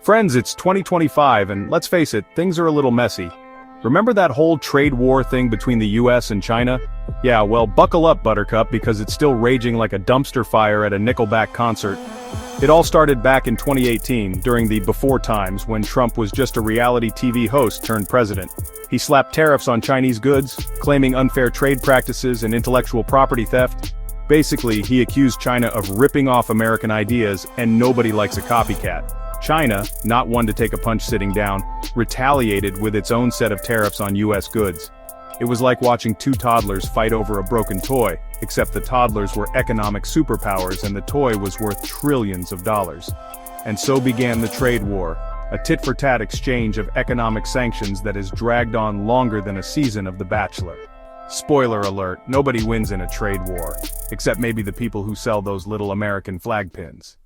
Friends, it's 2025 and let's face it, things are a little messy. Remember that whole trade war thing between the US and China? Yeah, well, buckle up, Buttercup, because it's still raging like a dumpster fire at a Nickelback concert. It all started back in 2018, during the before times when Trump was just a reality TV host turned president. He slapped tariffs on Chinese goods, claiming unfair trade practices and intellectual property theft. Basically, he accused China of ripping off American ideas, and nobody likes a copycat. China, not one to take a punch sitting down, retaliated with its own set of tariffs on US goods. It was like watching two toddlers fight over a broken toy, except the toddlers were economic superpowers and the toy was worth trillions of dollars. And so began the trade war, a tit-for-tat exchange of economic sanctions that has dragged on longer than a season of The Bachelor. Spoiler alert, nobody wins in a trade war, except maybe the people who sell those little American flag pins.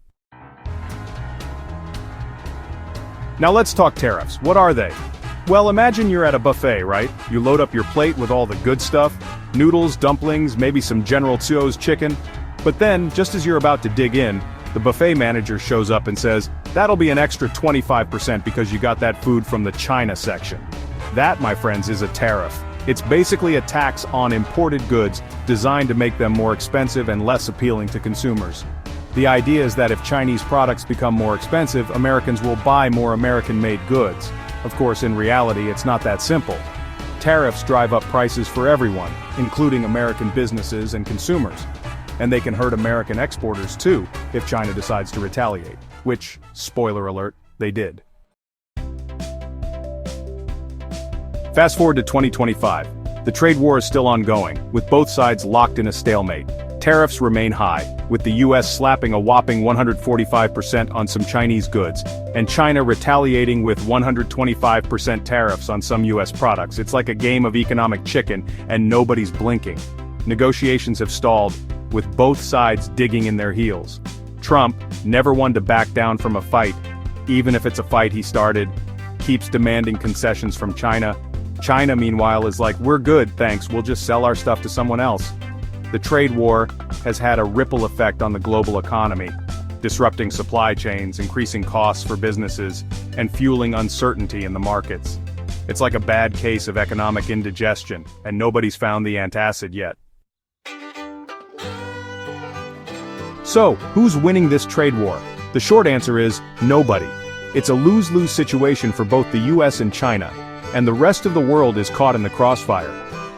Now let's talk tariffs. What are they? Well, imagine you're at a buffet, right? You load up your plate with all the good stuff, noodles, dumplings, maybe some General Tso's chicken. But then, just as you're about to dig in, the buffet manager shows up and says, "That'll be an extra 25% because you got that food from the China section." That, my friends, is a tariff. It's basically a tax on imported goods designed to make them more expensive and less appealing to consumers. The idea is that if Chinese products become more expensive, Americans will buy more American-made goods. Of course, in reality, it's not that simple. Tariffs drive up prices for everyone, including American businesses and consumers. And they can hurt American exporters too, if China decides to retaliate. Which, spoiler alert, they did. Fast forward to 2025. The trade war is still ongoing, with both sides locked in a stalemate. Tariffs remain high, with the US slapping a whopping 145% on some Chinese goods, and China retaliating with 125% tariffs on some US products. It's like a game of economic chicken, and nobody's blinking. Negotiations have stalled, with both sides digging in their heels. Trump, never one to back down from a fight, even if it's a fight he started, keeps demanding concessions from China. China, meanwhile, is like, "We're good, thanks, we'll just sell our stuff to someone else." The trade war has had a ripple effect on the global economy, disrupting supply chains, increasing costs for businesses, and fueling uncertainty in the markets. It's like a bad case of economic indigestion, and nobody's found the antacid yet. So, who's winning this trade war? The short answer is, nobody. It's a lose-lose situation for both the US and China, and the rest of the world is caught in the crossfire.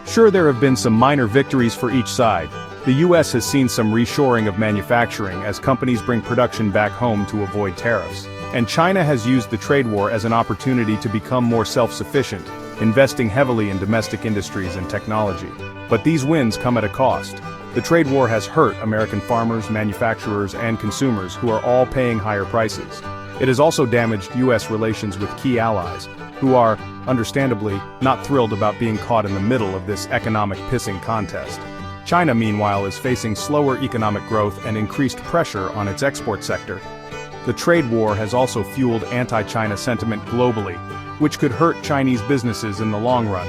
Sure, there have been some minor victories for each side. The US has seen some reshoring of manufacturing as companies bring production back home to avoid tariffs. And China has used the trade war as an opportunity to become more self-sufficient, investing heavily in domestic industries and technology. But these wins come at a cost. The trade war has hurt American farmers, manufacturers, and consumers who are all paying higher prices. It has also damaged US relations with key allies, who are, understandably, not thrilled about being caught in the middle of this economic pissing contest. China, meanwhile, is facing slower economic growth and increased pressure on its export sector. The trade war has also fueled anti-China sentiment globally, which could hurt Chinese businesses in the long run.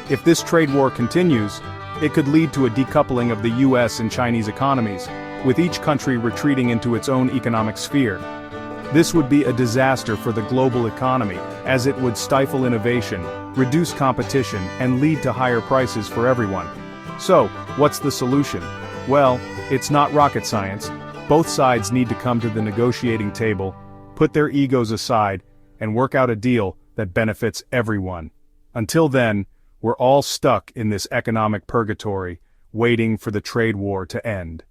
If this trade war continues, it could lead to a decoupling of the US and Chinese economies, with each country retreating into its own economic sphere. This would be a disaster for the global economy, as it would stifle innovation, reduce competition, and lead to higher prices for everyone. So, what's the solution? Well, it's not rocket science. Both sides need to come to the negotiating table, put their egos aside, and work out a deal that benefits everyone. Until then, we're all stuck in this economic purgatory, waiting for the trade war to end.